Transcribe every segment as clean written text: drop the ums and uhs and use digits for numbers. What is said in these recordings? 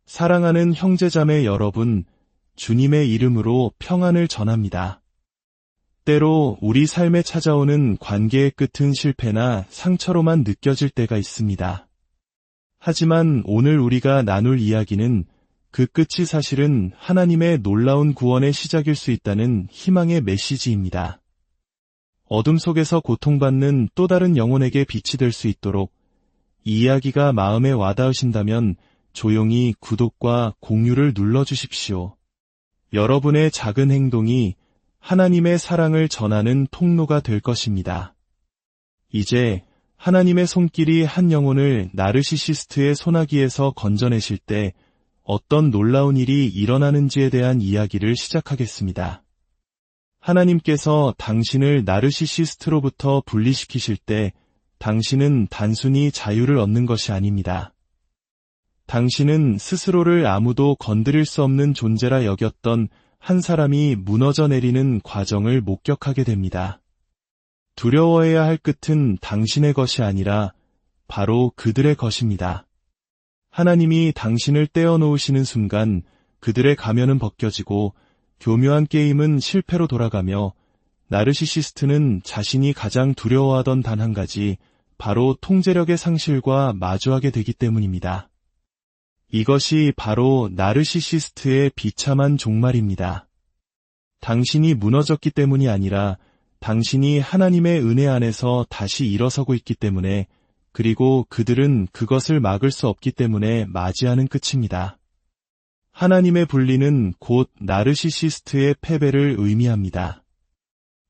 사랑하는 형제자매 여러분, 주님의 이름으로 평안을 전합니다. 때로 우리 삶에 찾아오는 관계의 끝은 실패나 상처로만 느껴질 때가 있습니다. 하지만 오늘 우리가 나눌 이야기는 그 끝이 사실은 하나님의 놀라운 구원의 시작일 수 있다는 희망의 메시지입니다. 어둠 속에서 고통받는 또 다른 영혼에게 빛이 될 수 있도록 이 이야기가 마음에 와닿으신다면 조용히 구독과 공유를 눌러주십시오. 여러분의 작은 행동이 하나님의 사랑을 전하는 통로가 될 것입니다. 이제 하나님의 손길이 한 영혼을 나르시시스트의 소나기에서 건져내실 때 어떤 놀라운 일이 일어나는지에 대한 이야기를 시작하겠습니다. 하나님께서 당신을 나르시시스트로부터 분리시키실 때 당신은 단순히 자유를 얻는 것이 아닙니다. 당신은 스스로를 아무도 건드릴 수 없는 존재라 여겼던 한 사람이 무너져 내리는 과정을 목격하게 됩니다. 두려워해야 할 끝은 당신의 것이 아니라 바로 그들의 것입니다. 하나님이 당신을 떼어놓으시는 순간 그들의 가면은 벗겨지고 교묘한 게임은 실패로 돌아가며 나르시시스트는 자신이 가장 두려워하던 단 한 가지, 바로 통제력의 상실과 마주하게 되기 때문입니다. 이것이 바로 나르시시스트의 비참한 종말입니다. 당신이 무너졌기 때문이 아니라 당신이 하나님의 은혜 안에서 다시 일어서고 있기 때문에, 그리고 그들은 그것을 막을 수 없기 때문에 맞이하는 끝입니다. 하나님의 분리는 곧 나르시시스트의 패배를 의미합니다.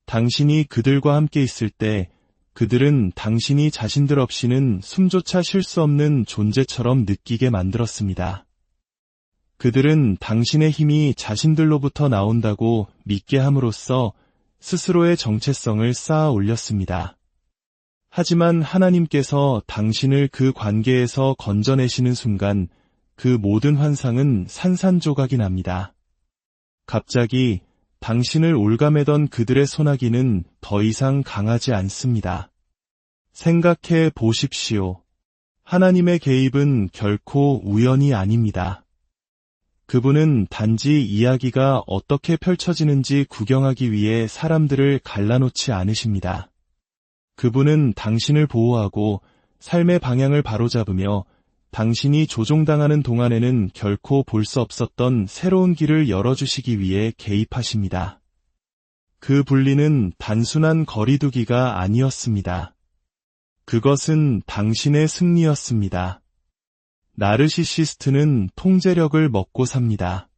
당신이 그들과 함께 있을 때 그들은 당신이 자신들 없이는 숨조차 쉴 수 없는 존재처럼 느끼게 만들었습니다. 그들은 당신의 힘이 자신들로부터 나온다고 믿게 함으로써 스스로의 정체성을 쌓아 올렸습니다. 하지만 하나님께서 당신을 그 관계에서 건져내시는 순간 그 모든 환상은 산산조각이 납니다. 갑자기 당신을 올가매던 그들의 소나기는 더 이상 강하지 않습니다. 생각해 보십시오. 하나님의 개입은 결코 우연이 아닙니다. 그분은 단지 이야기가 어떻게 펼쳐지는지 구경하기 위해 사람들을 갈라놓지 않으십니다. 그분은 당신을 보호하고 삶의 방향을 바로잡으며 당신이 조종당하는 동안에는 결코 볼 수 없었던 새로운 길을 열어주시기 위해 개입하십니다. 그 분리는 단순한 거리두기가 아니었습니다. 그것은 당신의 승리였습니다. 나르시시스트는 통제력을 먹고 삽니다.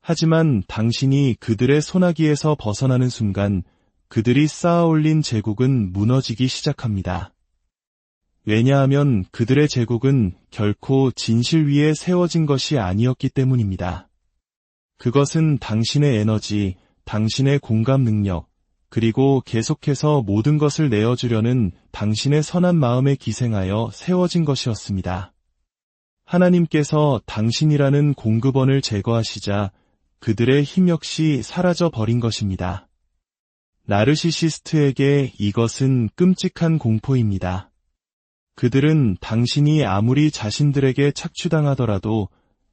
하지만 당신이 그들의 소나기에서 벗어나는 순간 그들이 쌓아올린 제국은 무너지기 시작합니다. 왜냐하면 그들의 제국은 결코 진실 위에 세워진 것이 아니었기 때문입니다. 그것은 당신의 에너지, 당신의 공감 능력, 그리고 계속해서 모든 것을 내어주려는 당신의 선한 마음에 기생하여 세워진 것이었습니다. 하나님께서 당신이라는 공급원을 제거하시자 그들의 힘 역시 사라져 버린 것입니다. 나르시시스트에게 이것은 끔찍한 공포입니다. 그들은 당신이 아무리 자신들에게 착취당하더라도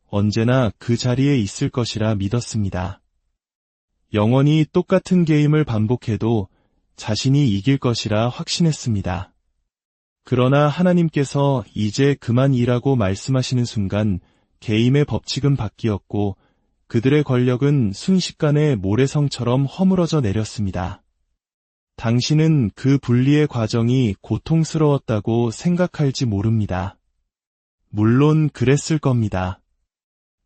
언제나 그 자리에 있을 것이라 믿었습니다. 영원히 똑같은 게임을 반복해도 자신이 이길 것이라 확신했습니다. 그러나 하나님께서 이제 그만 일하고 말씀하시는 순간 게임의 법칙은 바뀌었고 그들의 권력은 순식간에 모래성처럼 허물어져 내렸습니다. 당신은 그 분리의 과정이 고통스러웠다고 생각할지 모릅니다. 물론 그랬을 겁니다.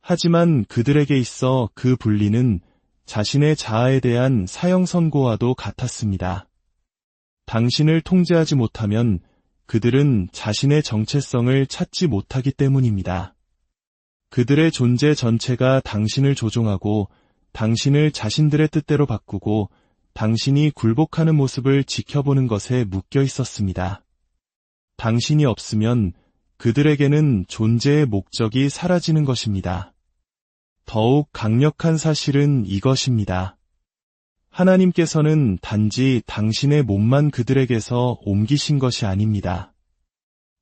하지만 그들에게 있어 그 분리는 자신의 자아에 대한 사형 선고와도 같았습니다. 당신을 통제하지 못하면 그들은 자신의 정체성을 찾지 못하기 때문입니다. 그들의 존재 전체가 당신을 조종하고 당신을 자신들의 뜻대로 바꾸고 당신이 굴복하는 모습을 지켜보는 것에 묶여 있었습니다. 당신이 없으면 그들에게는 존재의 목적이 사라지는 것입니다. 더욱 강력한 사실은 이것입니다. 하나님께서는 단지 당신의 몸만 그들에게서 옮기신 것이 아닙니다.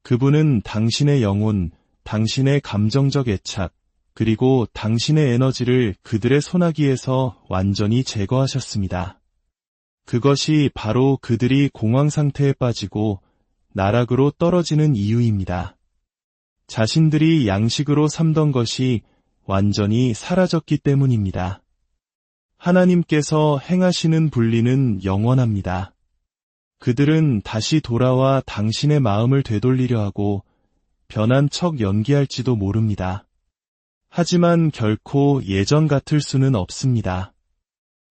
그분은 당신의 영혼, 당신의 감정적 애착, 그리고 당신의 에너지를 그들의 소나기에서 완전히 제거하셨습니다. 그것이 바로 그들이 공황 상태에 빠지고 나락으로 떨어지는 이유입니다. 자신들이 양식으로 삼던 것이 완전히 사라졌기 때문입니다. 하나님께서 행하시는 분리는 영원합니다. 그들은 다시 돌아와 당신의 마음을 되돌리려 하고 변한 척 연기할지도 모릅니다. 하지만 결코 예전 같을 수는 없습니다.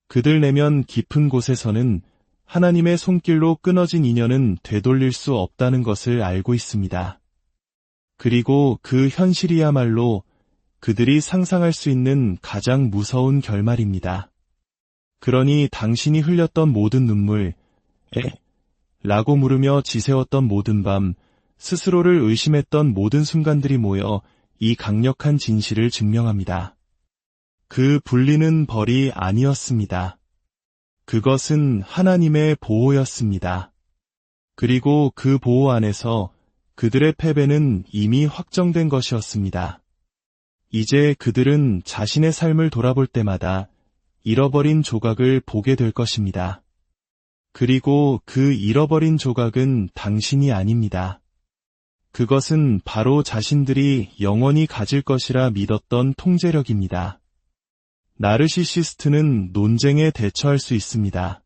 그들 내면 깊은 곳에서는 하나님의 손길로 끊어진 인연은 되돌릴 수 없다는 것을 알고 있습니다. 그리고 그 현실이야말로 그들이 상상할 수 있는 가장 무서운 결말입니다. 그러니 당신이 흘렸던 모든 눈물, 라고 물으며 지새웠던 모든 밤, 스스로를 의심했던 모든 순간들이 모여 이 강력한 진실을 증명합니다. 그 분리는 벌이 아니었습니다. 그것은 하나님의 보호였습니다. 그리고 그 보호 안에서 그들의 패배는 이미 확정된 것이었습니다. 이제 그들은 자신의 삶을 돌아볼 때마다 잃어버린 조각을 보게 될 것입니다. 그리고 그 잃어버린 조각은 당신이 아닙니다. 그것은 바로 자신들이 영원히 가질 것이라 믿었던 통제력입니다. 나르시시스트는 논쟁에 대처할 수 있습니다.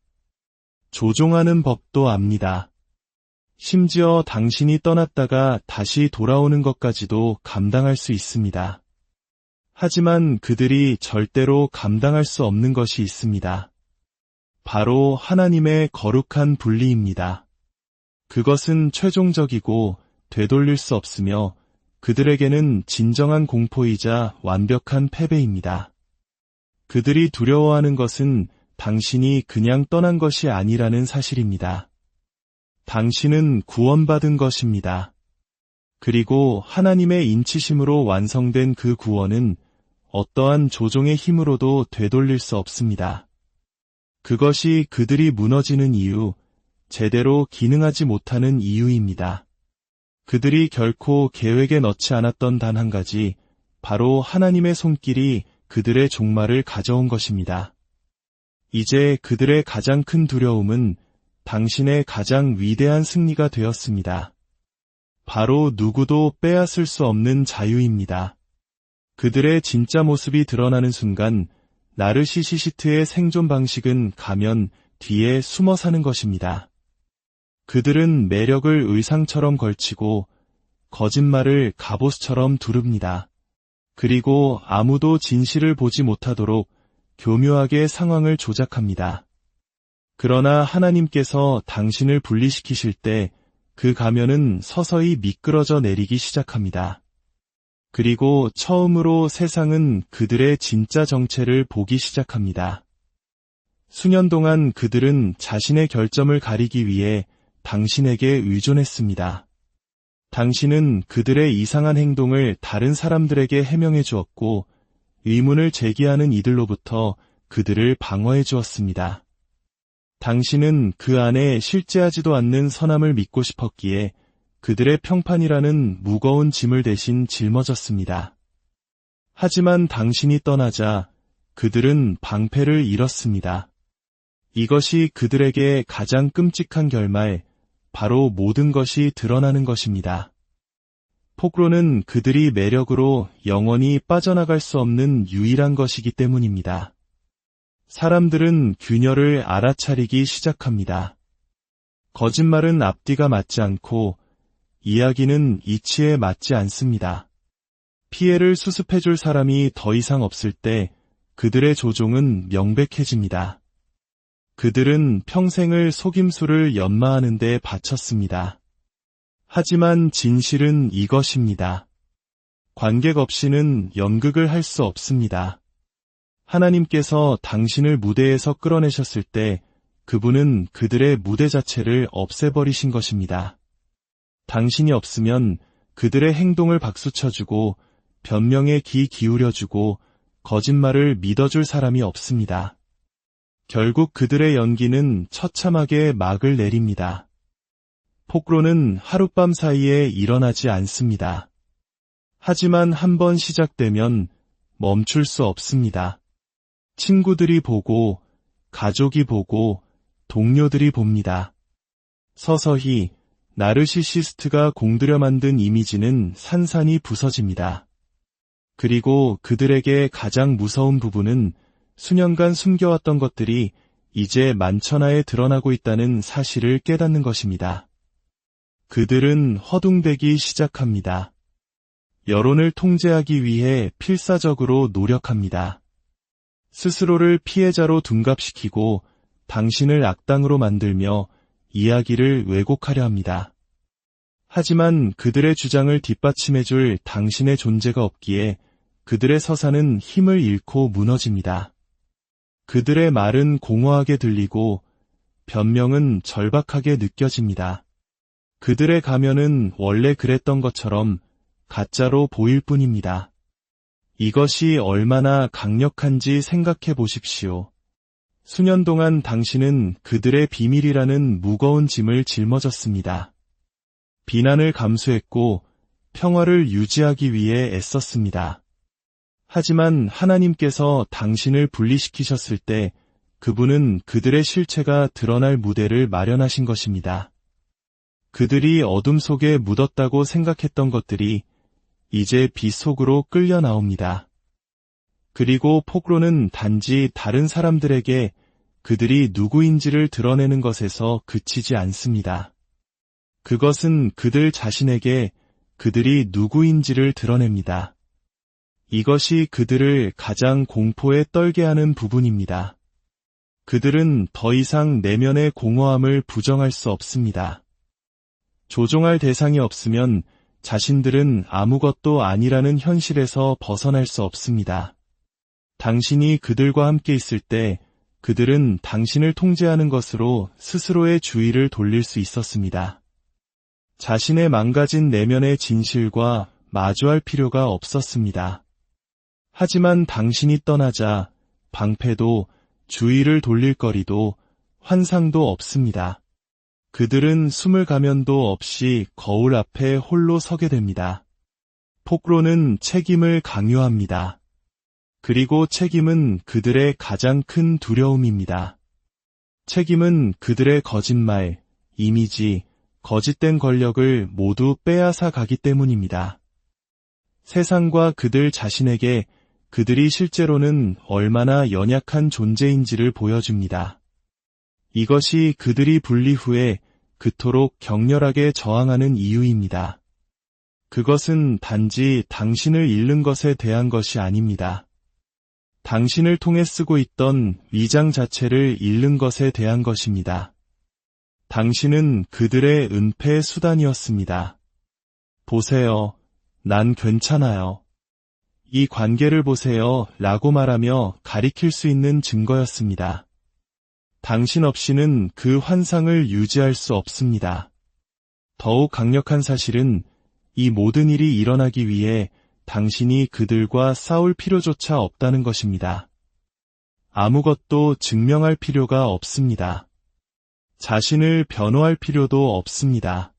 조종하는 법도 압니다. 심지어 당신이 떠났다가 다시 돌아오는 것까지도 감당할 수 있습니다. 하지만 그들이 절대로 감당할 수 없는 것이 있습니다. 바로 하나님의 거룩한 분리입니다. 그것은 최종적이고 되돌릴 수 없으며 그들에게는 진정한 공포이자 완벽한 패배입니다. 그들이 두려워하는 것은 당신이 그냥 떠난 것이 아니라는 사실입니다. 당신은 구원받은 것입니다. 그리고 하나님의 인치심으로 완성된 그 구원은 어떠한 조종의 힘으로도 되돌릴 수 없습니다. 그것이 그들이 무너지는 이유, 제대로 기능하지 못하는 이유입니다. 그들이 결코 계획에 넣지 않았던 단 한 가지, 바로 하나님의 손길이 그들의 종말을 가져온 것입니다. 이제 그들의 가장 큰 두려움은 당신의 가장 위대한 승리가 되었습니다. 바로 누구도 빼앗을 수 없는 자유입니다. 그들의 진짜 모습이 드러나는 순간 나르시시스트의 생존 방식은 가면 뒤에 숨어 사는 것입니다. 그들은 매력을 의상처럼 걸치고 거짓말을 갑옷처럼 두릅니다. 그리고 아무도 진실을 보지 못하도록 교묘하게 상황을 조작합니다. 그러나 하나님께서 당신을 분리시키실 때 그 가면은 서서히 미끄러져 내리기 시작합니다. 그리고 처음으로 세상은 그들의 진짜 정체를 보기 시작합니다. 수년 동안 그들은 자신의 결점을 가리기 위해 당신에게 의존했습니다. 당신은 그들의 이상한 행동을 다른 사람들에게 해명해 주었고 의문을 제기하는 이들로부터 그들을 방어해 주었습니다. 당신은 그 안에 실제하지도 않는 선함을 믿고 싶었기에 그들의 평판이라는 무거운 짐을 대신 짊어졌습니다. 하지만 당신이 떠나자 그들은 방패를 잃었습니다. 이것이 그들에게 가장 끔찍한 결말, 바로 모든 것이 드러나는 것입니다. 폭로는 그들이 매력으로 영원히 빠져나갈 수 없는 유일한 것이기 때문입니다. 사람들은 균열을 알아차리기 시작합니다. 거짓말은 앞뒤가 맞지 않고 이야기는 이치에 맞지 않습니다. 피해를 수습해줄 사람이 더 이상 없을 때 그들의 조종은 명백해집니다. 그들은 평생을 속임수를 연마하는 데 바쳤습니다. 하지만 진실은 이것입니다. 관객 없이는 연극을 할 수 없습니다. 하나님께서 당신을 무대에서 끌어내셨을 때 그분은 그들의 무대 자체를 없애버리신 것입니다. 당신이 없으면 그들의 행동을 박수쳐주고 변명에 귀 기울여주고 거짓말을 믿어줄 사람이 없습니다. 결국 그들의 연기는 처참하게 막을 내립니다. 폭로는 하룻밤 사이에 일어나지 않습니다. 하지만 한번 시작되면 멈출 수 없습니다. 친구들이 보고, 가족이 보고, 동료들이 봅니다. 서서히 나르시시스트가 공들여 만든 이미지는 산산이 부서집니다. 그리고 그들에게 가장 무서운 부분은 수년간 숨겨왔던 것들이 이제 만천하에 드러나고 있다는 사실을 깨닫는 것입니다. 그들은 허둥대기 시작합니다. 여론을 통제하기 위해 필사적으로 노력합니다. 스스로를 피해자로 둔갑시키고 당신을 악당으로 만들며 이야기를 왜곡하려 합니다. 하지만 그들의 주장을 뒷받침해줄 당신의 존재가 없기에 그들의 서사는 힘을 잃고 무너집니다. 그들의 말은 공허하게 들리고 변명은 절박하게 느껴집니다. 그들의 가면은 원래 그랬던 것처럼 가짜로 보일 뿐입니다. 이것이 얼마나 강력한지 생각해 보십시오. 수년 동안 당신은 그들의 비밀이라는 무거운 짐을 짊어졌습니다. 비난을 감수했고 평화를 유지하기 위해 애썼습니다. 하지만 하나님께서 당신을 분리시키셨을 때 그분은 그들의 실체가 드러날 무대를 마련하신 것입니다. 그들이 어둠 속에 묻었다고 생각했던 것들이 이제 빛 속으로 끌려 나옵니다. 그리고 폭로는 단지 다른 사람들에게 그들이 누구인지를 드러내는 것에서 그치지 않습니다. 그것은 그들 자신에게 그들이 누구인지를 드러냅니다. 이것이 그들을 가장 공포에 떨게 하는 부분입니다. 그들은 더 이상 내면의 공허함을 부정할 수 없습니다. 조종할 대상이 없으면 자신들은 아무것도 아니라는 현실에서 벗어날 수 없습니다. 당신이 그들과 함께 있을 때 그들은 당신을 통제하는 것으로 스스로의 주의를 돌릴 수 있었습니다. 자신의 망가진 내면의 진실과 마주할 필요가 없었습니다. 하지만 당신이 떠나자 방패도 주의를 돌릴 거리도 환상도 없습니다. 그들은 숨을 가면도 없이 거울 앞에 홀로 서게 됩니다. 폭로는 책임을 강요합니다. 그리고 책임은 그들의 가장 큰 두려움입니다. 책임은 그들의 거짓말, 이미지, 거짓된 권력을 모두 빼앗아 가기 때문입니다. 세상과 그들 자신에게 그들이 실제로는 얼마나 연약한 존재인지를 보여줍니다. 이것이 그들이 분리 후에 그토록 격렬하게 저항하는 이유입니다. 그것은 단지 당신을 잃는 것에 대한 것이 아닙니다. 당신을 통해 쓰고 있던 위장 자체를 잃는 것에 대한 것입니다. 당신은 그들의 은폐의 수단이었습니다. 보세요. 난 괜찮아요. 이 관계를 보세요. 라고 말하며 가리킬 수 있는 증거였습니다. 당신 없이는 그 환상을 유지할 수 없습니다. 더욱 강력한 사실은 이 모든 일이 일어나기 위해 당신이 그들과 싸울 필요조차 없다는 것입니다. 아무것도 증명할 필요가 없습니다. 자신을 변호할 필요도 없습니다.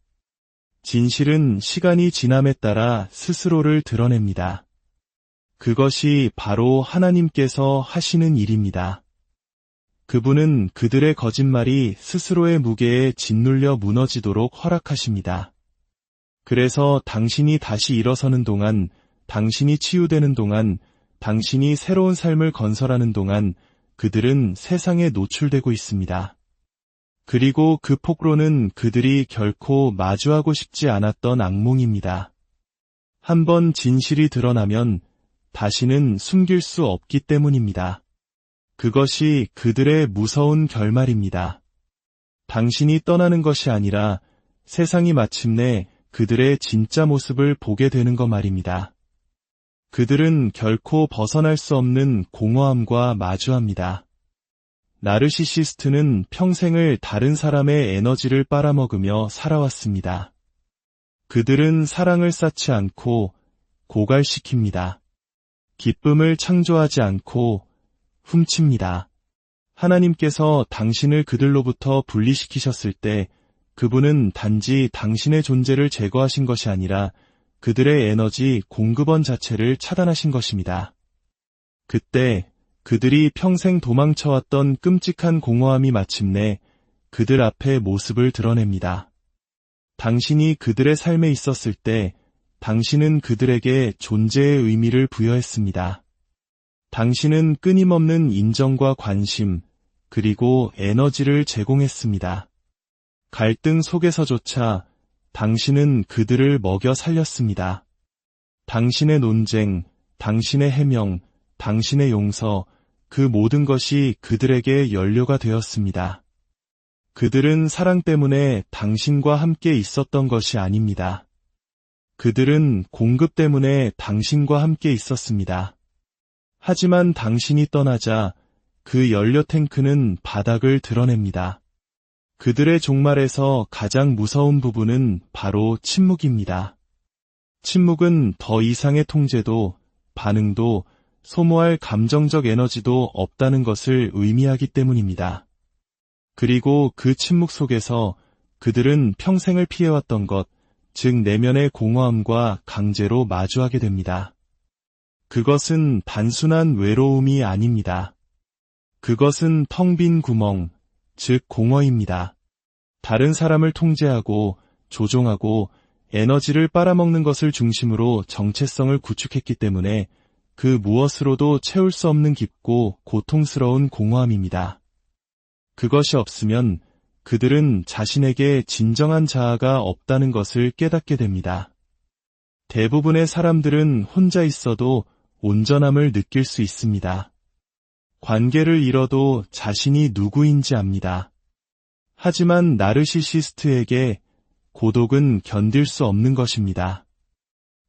진실은 시간이 지남에 따라 스스로를 드러냅니다. 그것이 바로 하나님께서 하시는 일입니다. 그분은 그들의 거짓말이 스스로의 무게에 짓눌려 무너지도록 허락하십니다. 그래서 당신이 다시 일어서는 동안, 당신이 치유되는 동안, 당신이 새로운 삶을 건설하는 동안 그들은 세상에 노출되고 있습니다. 그리고 그 폭로는 그들이 결코 마주하고 싶지 않았던 악몽입니다. 한번 진실이 드러나면 다시는 숨길 수 없기 때문입니다. 그것이 그들의 무서운 결말입니다. 당신이 떠나는 것이 아니라 세상이 마침내 그들의 진짜 모습을 보게 되는 것 말입니다. 그들은 결코 벗어날 수 없는 공허함과 마주합니다. 나르시시스트는 평생을 다른 사람의 에너지를 빨아먹으며 살아왔습니다. 그들은 사랑을 쌓지 않고 고갈시킵니다. 기쁨을 창조하지 않고 훔칩니다. 하나님께서 당신을 그들로부터 분리시키셨을 때 그분은 단지 당신의 존재를 제거하신 것이 아니라 그들의 에너지 공급원 자체를 차단하신 것입니다. 그때 그들이 평생 도망쳐왔던 끔찍한 공허함이 마침내 그들 앞에 모습을 드러냅니다. 당신이 그들의 삶에 있었을 때 당신은 그들에게 존재의 의미를 부여했습니다. 당신은 끊임없는 인정과 관심, 그리고 에너지를 제공했습니다. 갈등 속에서조차 당신은 그들을 먹여 살렸습니다. 당신의 논쟁, 당신의 해명, 당신의 용서, 그 모든 것이 그들에게 연료가 되었습니다. 그들은 사랑 때문에 당신과 함께 있었던 것이 아닙니다. 그들은 공급 때문에 당신과 함께 있었습니다. 하지만 당신이 떠나자 그 연료 탱크는 바닥을 드러냅니다. 그들의 종말에서 가장 무서운 부분은 바로 침묵입니다. 침묵은 더 이상의 통제도, 반응도, 소모할 감정적 에너지도 없다는 것을 의미하기 때문입니다. 그리고 그 침묵 속에서 그들은 평생을 피해왔던 것, 즉 내면의 공허함과 강제로 마주하게 됩니다. 그것은 단순한 외로움이 아닙니다. 그것은 텅 빈 구멍, 즉 공허입니다. 다른 사람을 통제하고 조종하고 에너지를 빨아먹는 것을 중심으로 정체성을 구축했기 때문에 그 무엇으로도 채울 수 없는 깊고 고통스러운 공허함입니다. 그것이 없으면 그들은 자신에게 진정한 자아가 없다는 것을 깨닫게 됩니다. 대부분의 사람들은 혼자 있어도 온전함을 느낄 수 있습니다. 관계를 잃어도 자신이 누구인지 압니다. 하지만 나르시시스트에게 고독은 견딜 수 없는 것입니다.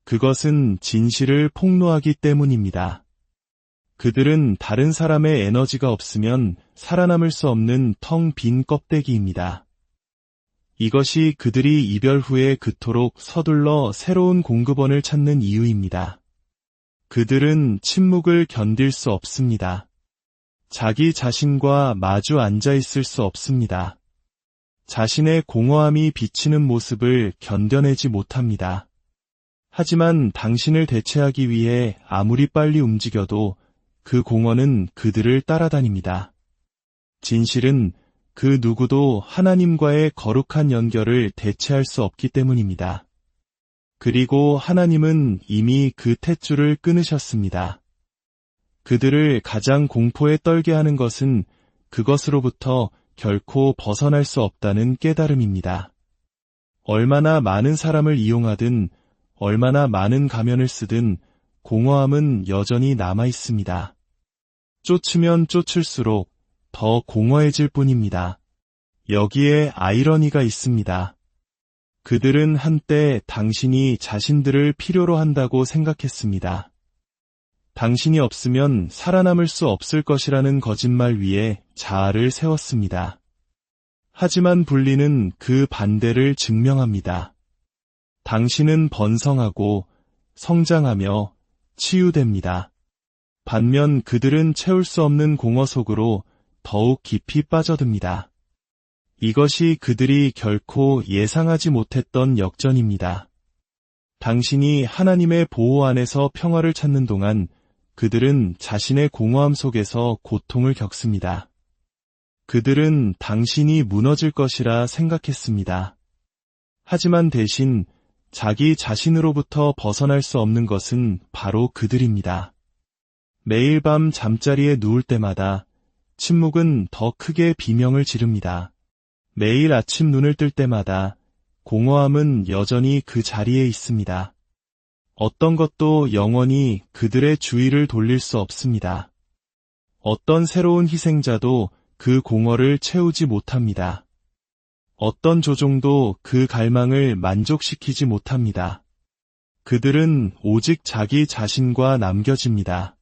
그것은 진실을 폭로하기 때문입니다. 그들은 다른 사람의 에너지가 없으면 살아남을 수 없는 텅 빈 껍데기입니다. 이것이 그들이 이별 후에 그토록 서둘러 새로운 공급원을 찾는 이유입니다. 그들은 침묵을 견딜 수 없습니다. 자기 자신과 마주 앉아 있을 수 없습니다. 자신의 공허함이 비치는 모습을 견뎌내지 못합니다. 하지만 당신을 대체하기 위해 아무리 빨리 움직여도 그 공허는 그들을 따라다닙니다. 진실은 그 누구도 하나님과의 거룩한 연결을 대체할 수 없기 때문입니다. 그리고 하나님은 이미 그 탯줄을 끊으셨습니다. 그들을 가장 공포에 떨게 하는 것은 그것으로부터 결코 벗어날 수 없다는 깨달음입니다. 얼마나 많은 사람을 이용하든 얼마나 많은 가면을 쓰든 공허함은 여전히 남아 있습니다. 쫓으면 쫓을수록 더 공허해질 뿐입니다. 여기에 아이러니가 있습니다. 그들은 한때 당신이 자신들을 필요로 한다고 생각했습니다. 당신이 없으면 살아남을 수 없을 것이라는 거짓말 위에 자아를 세웠습니다. 하지만 분리는 그 반대를 증명합니다. 당신은 번성하고 성장하며 치유됩니다. 반면 그들은 채울 수 없는 공허 속으로 더욱 깊이 빠져듭니다. 이것이 그들이 결코 예상하지 못했던 역전입니다. 당신이 하나님의 보호 안에서 평화를 찾는 동안 그들은 자신의 공허함 속에서 고통을 겪습니다. 그들은 당신이 무너질 것이라 생각했습니다. 하지만 대신 자기 자신으로부터 벗어날 수 없는 것은 바로 그들입니다. 매일 밤 잠자리에 누울 때마다 침묵은 더 크게 비명을 지릅니다. 매일 아침 눈을 뜰 때마다 공허함은 여전히 그 자리에 있습니다. 어떤 것도 영원히 그들의 주의를 돌릴 수 없습니다. 어떤 새로운 희생자도 그 공허를 채우지 못합니다. 어떤 조종도 그 갈망을 만족시키지 못합니다. 그들은 오직 자기 자신과 남겨집니다.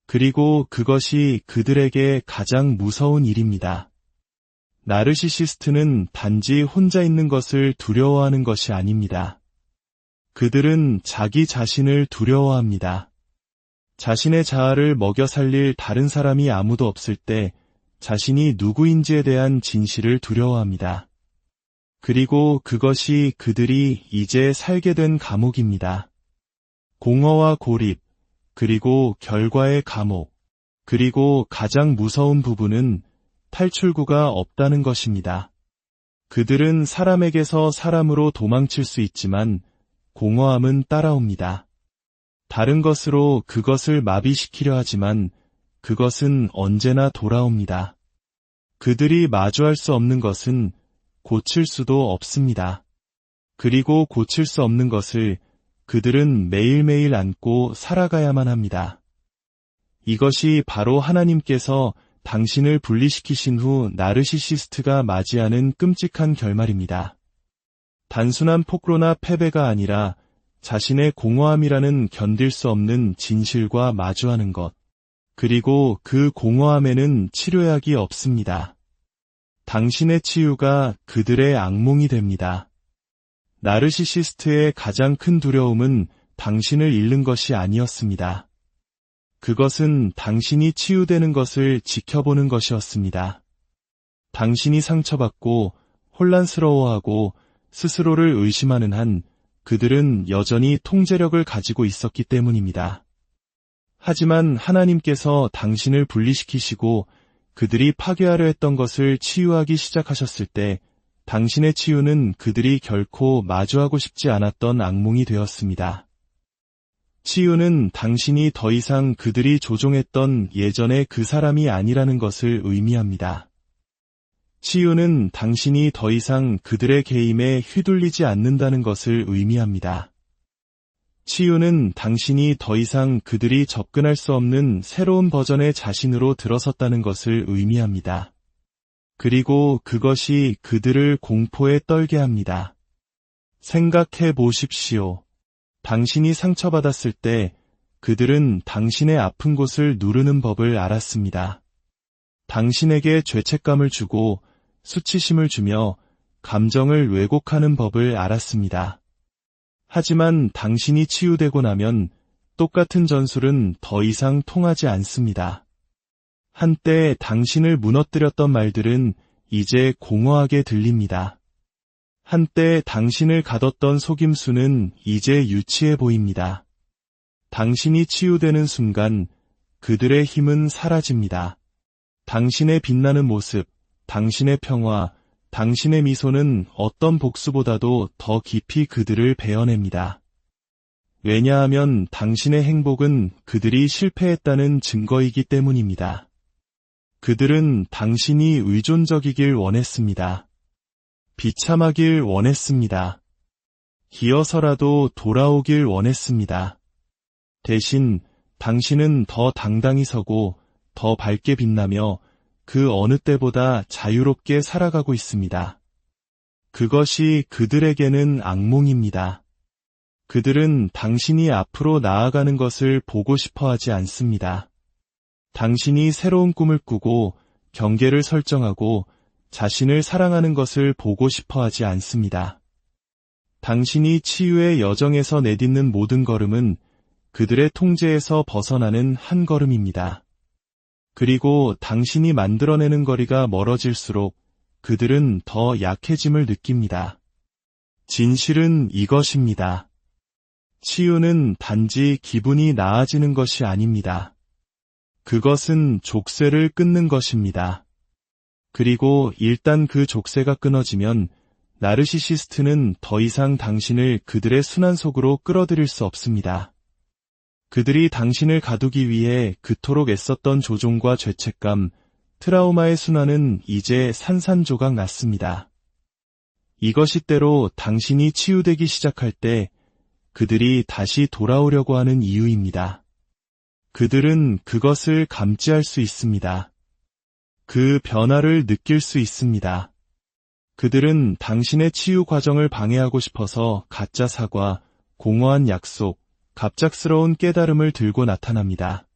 그리고 그것이 그들에게 가장 무서운 일입니다. 나르시시스트는 단지 혼자 있는 것을 두려워하는 것이 아닙니다. 그들은 자기 자신을 두려워합니다. 자신의 자아를 먹여 살릴 다른 사람이 아무도 없을 때 자신이 누구인지에 대한 진실을 두려워합니다. 그리고 그것이 그들이 이제 살게 된 감옥입니다. 공허와 고립, 그리고 결과의 감옥, 그리고 가장 무서운 부분은 탈출구가 없다는 것입니다. 그들은 사람에게서 사람으로 도망칠 수 있지만 공허함은 따라옵니다. 다른 것으로 그것을 마비시키려 하지만 그것은 언제나 돌아옵니다. 그들이 마주할 수 없는 것은 고칠 수도 없습니다. 그리고 고칠 수 없는 것을 그들은 매일매일 안고 살아가야만 합니다. 이것이 바로 하나님께서 당신을 분리시키신 후 나르시시스트가 맞이하는 끔찍한 결말입니다. 단순한 폭로나 패배가 아니라 자신의 공허함이라는 견딜 수 없는 진실과 마주하는 것. 그리고 그 공허함에는 치료약이 없습니다. 당신의 치유가 그들의 악몽이 됩니다. 나르시시스트의 가장 큰 두려움은 당신을 잃는 것이 아니었습니다. 그것은 당신이 치유되는 것을 지켜보는 것이었습니다. 당신이 상처받고 혼란스러워하고 스스로를 의심하는 한 그들은 여전히 통제력을 가지고 있었기 때문입니다. 하지만 하나님께서 당신을 분리시키시고 그들이 파괴하려 했던 것을 치유하기 시작하셨을 때 당신의 치유는 그들이 결코 마주하고 싶지 않았던 악몽이 되었습니다. 치유는 당신이 더 이상 그들이 조종했던 예전의 그 사람이 아니라는 것을 의미합니다. 치유는 당신이 더 이상 그들의 개임에 휘둘리지 않는다는 것을 의미합니다. 치유는 당신이 더 이상 그들이 접근할 수 없는 새로운 버전의 자신으로 들어섰다는 것을 의미합니다. 그리고 그것이 그들을 공포에 떨게 합니다. 생각해 보십시오. 당신이 상처받았을 때 그들은 당신의 아픈 곳을 누르는 법을 알았습니다. 당신에게 죄책감을 주고 수치심을 주며 감정을 왜곡하는 법을 알았습니다. 하지만 당신이 치유되고 나면 똑같은 전술은 더 이상 통하지 않습니다. 한때 당신을 무너뜨렸던 말들은 이제 공허하게 들립니다. 한때 당신을 가뒀던 속임수는 이제 유치해 보입니다. 당신이 치유되는 순간 그들의 힘은 사라집니다. 당신의 빛나는 모습, 당신의 평화, 당신의 미소는 어떤 복수보다도 더 깊이 그들을 베어냅니다. 왜냐하면 당신의 행복은 그들이 실패했다는 증거이기 때문입니다. 그들은 당신이 의존적이길 원했습니다. 비참하길 원했습니다. 기어서라도 돌아오길 원했습니다. 대신 당신은 더 당당히 서고 더 밝게 빛나며 그 어느 때보다 자유롭게 살아가고 있습니다. 그것이 그들에게는 악몽입니다. 그들은 당신이 앞으로 나아가는 것을 보고 싶어 하지 않습니다. 당신이 새로운 꿈을 꾸고 경계를 설정하고 자신을 사랑하는 것을 보고 싶어 하지 않습니다. 당신이 치유의 여정에서 내딛는 모든 걸음은 그들의 통제에서 벗어나는 한 걸음입니다. 그리고 당신이 만들어내는 거리가 멀어질수록 그들은 더 약해짐을 느낍니다. 진실은 이것입니다. 치유는 단지 기분이 나아지는 것이 아닙니다. 그것은 족쇄를 끊는 것입니다. 그리고 일단 그 족쇄가 끊어지면 나르시시스트는 더 이상 당신을 그들의 순환 속으로 끌어들일 수 없습니다. 그들이 당신을 가두기 위해 그토록 애썼던 조종과 죄책감, 트라우마의 순환은 이제 산산조각 났습니다. 이것이 때로 당신이 치유되기 시작할 때 그들이 다시 돌아오려고 하는 이유입니다. 그들은 그것을 감지할 수 있습니다. 그 변화를 느낄 수 있습니다. 그들은 당신의 치유 과정을 방해하고 싶어서 가짜 사과, 공허한 약속, 갑작스러운 깨달음을 들고 나타납니다.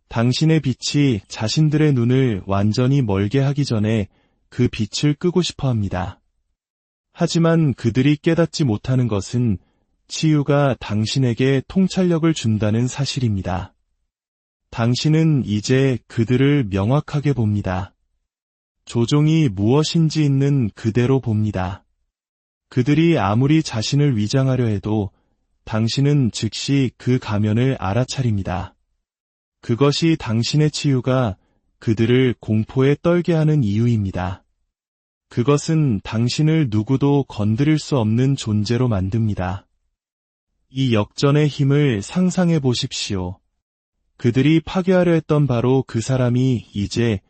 당신의 빛이 자신들의 눈을 완전히 멀게 하기 전에 그 빛을 끄고 싶어 합니다. 하지만 그들이 깨닫지 못하는 것은 치유가 당신에게 통찰력을 준다는 사실입니다. 당신은 이제 그들을 명확하게 봅니다. 조종이 무엇인지 있는 그대로 봅니다. 그들이 아무리 자신을 위장하려 해도 당신은 즉시 그 가면을 알아차립니다. 그것이 당신의 치유가 그들을 공포에 떨게 하는 이유입니다. 그것은 당신을 누구도 건드릴 수 없는 존재로 만듭니다. 이 역전의 힘을 상상해 보십시오. 그들이 파괴하려 했던 바로 그 사람이 이제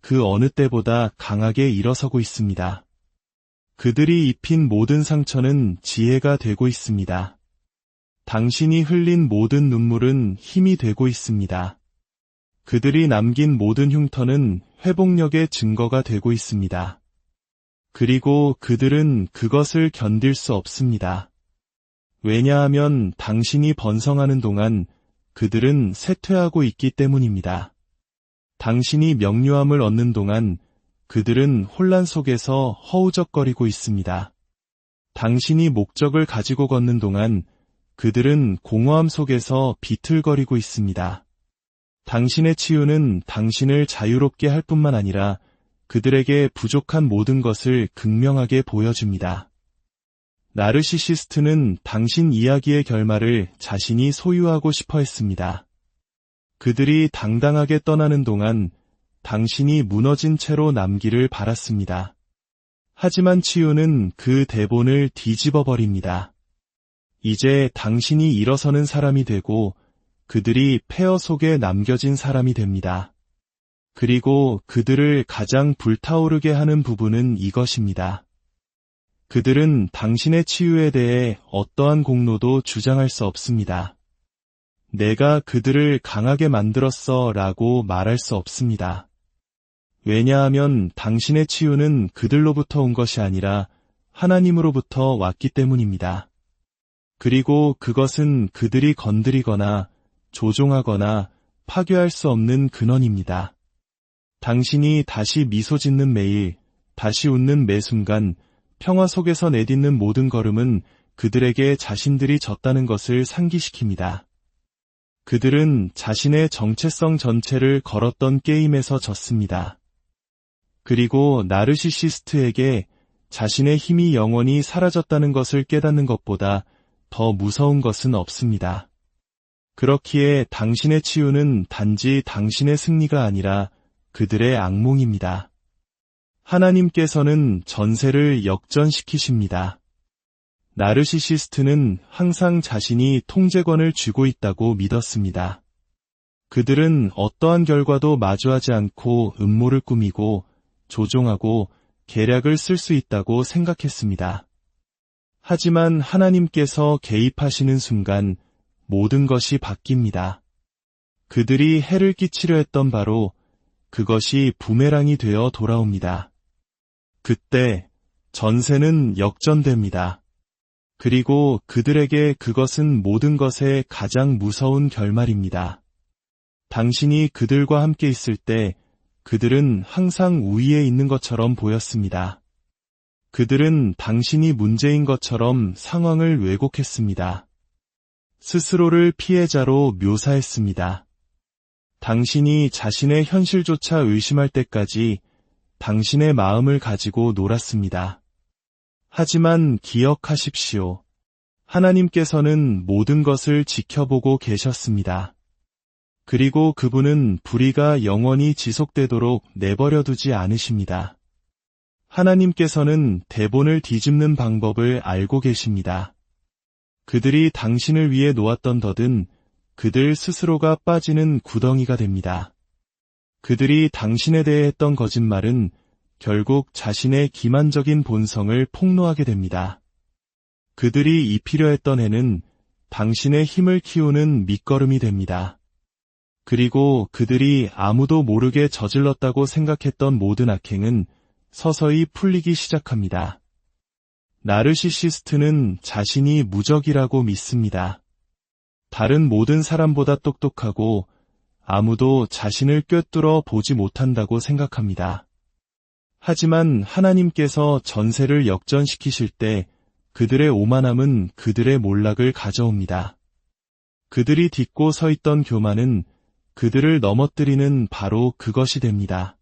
그 어느 때보다 강하게 일어서고 있습니다. 그들이 입힌 모든 상처는 지혜가 되고 있습니다. 당신이 흘린 모든 눈물은 힘이 되고 있습니다. 그들이 남긴 모든 흉터는 회복력의 증거가 되고 있습니다. 그리고 그들은 그것을 견딜 수 없습니다. 왜냐하면 당신이 번성하는 동안 그들은 쇠퇴하고 있기 때문입니다. 당신이 명료함을 얻는 동안 그들은 혼란 속에서 허우적거리고 있습니다. 당신이 목적을 가지고 걷는 동안 그들은 공허함 속에서 비틀거리고 있습니다. 당신의 치유는 당신을 자유롭게 할 뿐만 아니라 그들에게 부족한 모든 것을 극명하게 보여줍니다. 나르시시스트는 당신 이야기의 결말을 자신이 소유하고 싶어 했습니다. 그들이 당당하게 떠나는 동안 당신이 무너진 채로 남기를 바랐습니다. 하지만 치유는 그 대본을 뒤집어 버립니다. 이제 당신이 일어서는 사람이 되고 그들이 폐허 속에 남겨진 사람이 됩니다. 그리고 그들을 가장 불타오르게 하는 부분은 이것입니다. 그들은 당신의 치유에 대해 어떠한 공로도 주장할 수 없습니다. 내가 그들을 강하게 만들었어 라고 말할 수 없습니다. 왜냐하면 당신의 치유는 그들로부터 온 것이 아니라 하나님으로부터 왔기 때문입니다. 그리고 그것은 그들이 건드리거나 조종하거나 파괴할 수 없는 근원입니다. 당신이 다시 미소 짓는 매일, 다시 웃는 매 순간, 평화 속에서 내딛는 모든 걸음은 그들에게 자신들이 졌다는 것을 상기시킵니다. 그들은 자신의 정체성 전체를 걸었던 게임에서 졌습니다. 그리고 나르시시스트에게 자신의 힘이 영원히 사라졌다는 것을 깨닫는 것보다 더 무서운 것은 없습니다. 그렇기에 당신의 치유는 단지 당신의 승리가 아니라 그들의 악몽입니다. 하나님께서는 전세를 역전시키십니다. 나르시시스트는 항상 자신이 통제권을 쥐고 있다고 믿었습니다. 그들은 어떠한 결과도 마주하지 않고 음모를 꾸미고 조종하고 계략을 쓸 수 있다고 생각했습니다. 하지만 하나님께서 개입하시는 순간 모든 것이 바뀝니다. 그들이 해를 끼치려 했던 바로 그것이 부메랑이 되어 돌아옵니다. 그때 전세는 역전됩니다. 그리고 그들에게 그것은 모든 것의 가장 무서운 결말입니다. 당신이 그들과 함께 있을 때 그들은 항상 우위에 있는 것처럼 보였습니다. 그들은 당신이 문제인 것처럼 상황을 왜곡했습니다. 스스로를 피해자로 묘사했습니다. 당신이 자신의 현실조차 의심할 때까지 당신의 마음을 가지고 놀았습니다. 하지만 기억하십시오. 하나님께서는 모든 것을 지켜보고 계셨습니다. 그리고 그분은 불의가 영원히 지속되도록 내버려두지 않으십니다. 하나님께서는 대본을 뒤집는 방법을 알고 계십니다. 그들이 당신을 위해 놓았던 덫은 그들 스스로가 빠지는 구덩이가 됩니다. 그들이 당신에 대해 했던 거짓말은 결국 자신의 기만적인 본성을 폭로하게 됩니다. 그들이 입히려 했던 해는 당신의 힘을 키우는 밑거름이 됩니다. 그리고 그들이 아무도 모르게 저질렀다고 생각했던 모든 악행은 서서히 풀리기 시작합니다. 나르시시스트는 자신이 무적이라고 믿습니다. 다른 모든 사람보다 똑똑하고 아무도 자신을 꿰뚫어 보지 못한다고 생각합니다. 하지만 하나님께서 전세를 역전시키실 때 그들의 오만함은 그들의 몰락을 가져옵니다. 그들이 딛고 서 있던 교만은 그들을 넘어뜨리는 바로 그것이 됩니다.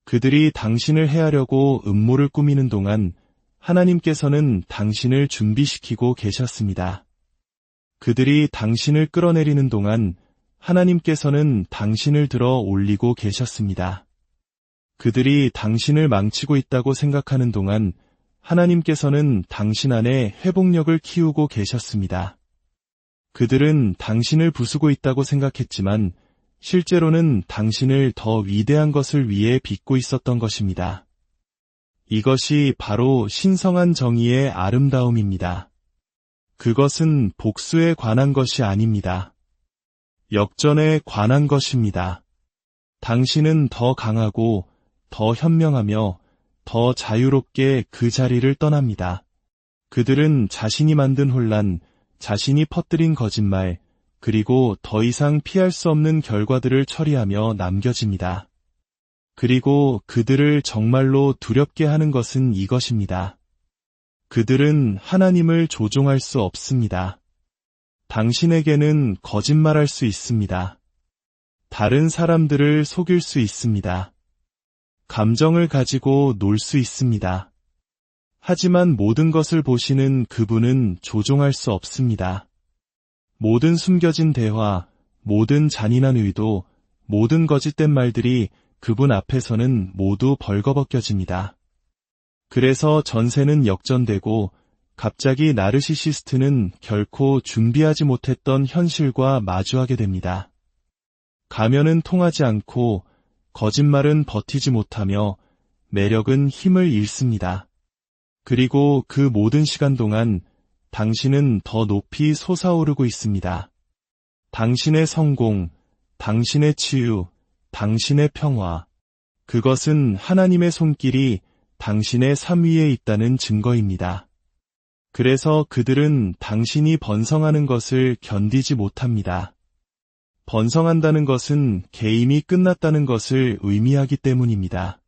그들이 당신을 해하려고 음모를 꾸미는 동안 하나님께서는 당신을 준비시키고 계셨습니다. 그들이 당신을 끌어내리는 동안 하나님께서는 당신을 들어 올리고 계셨습니다. 그들이 당신을 망치고 있다고 생각하는 동안 하나님께서는 당신 안에 회복력을 키우고 계셨습니다. 그들은 당신을 부수고 있다고 생각했지만 실제로는 당신을 더 위대한 것을 위해 빚고 있었던 것입니다. 이것이 바로 신성한 정의의 아름다움입니다. 그것은 복수에 관한 것이 아닙니다. 역전에 관한 것입니다. 당신은 더 강하고 더 현명하며 더 자유롭게 그 자리를 떠납니다. 그들은 자신이 만든 혼란, 자신이 퍼뜨린 거짓말, 그리고 더 이상 피할 수 없는 결과들을 처리하며 남겨집니다. 그리고 그들을 정말로 두렵게 하는 것은 이것입니다. 그들은 하나님을 조종할 수 없습니다. 당신에게는 거짓말할 수 있습니다. 다른 사람들을 속일 수 있습니다. 감정을 가지고 놀 수 있습니다. 하지만 모든 것을 보시는 그분은 조종할 수 없습니다. 모든 숨겨진 대화, 모든 잔인한 의도, 모든 거짓된 말들이 그분 앞에서는 모두 벌거벗겨집니다. 그래서 전세는 역전되고 갑자기 나르시시스트는 결코 준비하지 못했던 현실과 마주하게 됩니다. 가면은 통하지 않고 거짓말은 버티지 못하며 매력은 힘을 잃습니다. 그리고 그 모든 시간 동안 당신은 더 높이 솟아오르고 있습니다. 당신의 성공, 당신의 치유, 당신의 평화, 그것은 하나님의 손길이 당신의 삶 위에 있다는 증거입니다. 그래서 그들은 당신이 번성하는 것을 견디지 못합니다. 번성한다는 것은 게임이 끝났다는 것을 의미하기 때문입니다.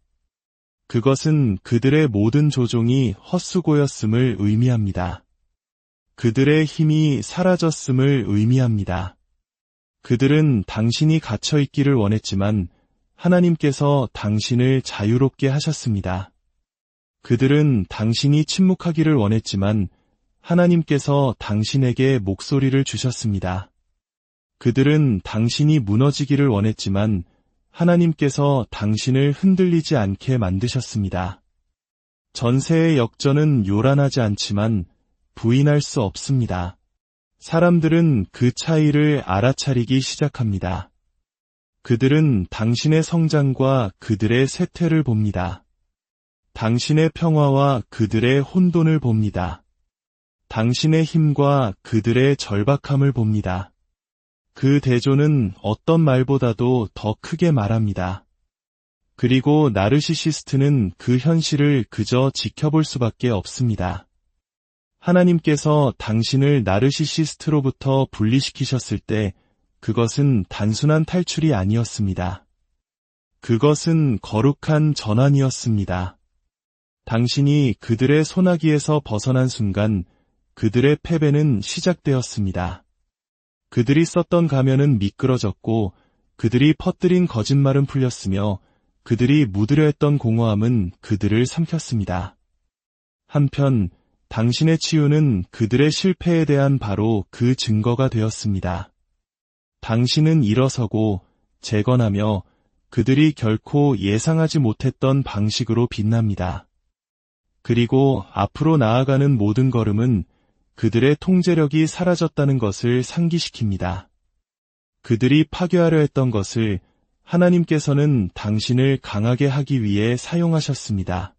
그것은 그들의 모든 조종이 헛수고였음을 의미합니다. 그들의 힘이 사라졌음을 의미합니다. 그들은 당신이 갇혀있기를 원했지만 하나님께서 당신을 자유롭게 하셨습니다. 그들은 당신이 침묵하기를 원했지만 하나님께서 당신에게 목소리를 주셨습니다. 그들은 당신이 무너지기를 원했지만 하나님께서 당신을 흔들리지 않게 만드셨습니다. 전세의 역전은 요란하지 않지만 부인할 수 없습니다. 사람들은 그 차이를 알아차리기 시작합니다. 그들은 당신의 성장과 그들의 쇠퇴를 봅니다. 당신의 평화와 그들의 혼돈을 봅니다. 당신의 힘과 그들의 절박함을 봅니다. 그 대조는 어떤 말보다도 더 크게 말합니다. 그리고 나르시시스트는 그 현실을 그저 지켜볼 수밖에 없습니다. 하나님께서 당신을 나르시시스트로부터 분리시키셨을 때 그것은 단순한 탈출이 아니었습니다. 그것은 거룩한 전환이었습니다. 당신이 그들의 소나기에서 벗어난 순간 그들의 패배는 시작되었습니다. 그들이 썼던 가면은 미끄러졌고 그들이 퍼뜨린 거짓말은 풀렸으며 그들이 묻으려 했던 공허함은 그들을 삼켰습니다. 한편 당신의 치유는 그들의 실패에 대한 바로 그 증거가 되었습니다. 당신은 일어서고 재건하며 그들이 결코 예상하지 못했던 방식으로 빛납니다. 그리고 앞으로 나아가는 모든 걸음은 그들의 통제력이 사라졌다는 것을 상기시킵니다. 그들이 파괴하려 했던 것을 하나님께서는 당신을 강하게 하기 위해 사용하셨습니다.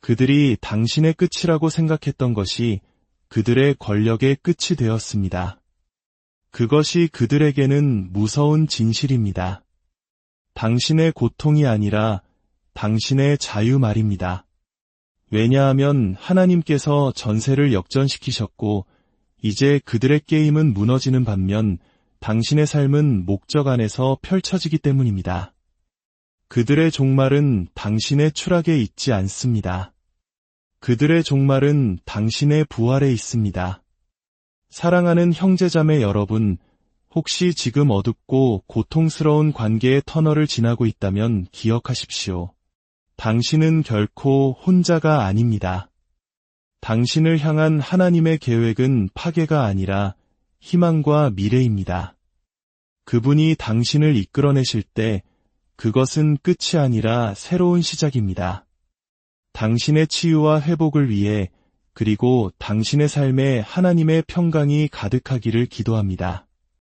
그들이 당신의 끝이라고 생각했던 것이 그들의 권력의 끝이 되었습니다. 그것이 그들에게는 무서운 진실입니다. 당신의 고통이 아니라 당신의 자유 말입니다. 왜냐하면 하나님께서 전세를 역전시키셨고 이제 그들의 게임은 무너지는 반면 당신의 삶은 목적 안에서 펼쳐지기 때문입니다. 그들의 종말은 당신의 추락에 있지 않습니다. 그들의 종말은 당신의 부활에 있습니다. 사랑하는 형제자매 여러분, 혹시 지금 어둡고 고통스러운 관계의 터널을 지나고 있다면 기억하십시오. 당신은 결코 혼자가 아닙니다. 당신을 향한 하나님의 계획은 파괴가 아니라 희망과 미래입니다. 그분이 당신을 이끌어내실 때 그것은 끝이 아니라 새로운 시작입니다. 당신의 치유와 회복을 위해 그리고 당신의 삶에 하나님의 평강이 가득하기를 기도합니다.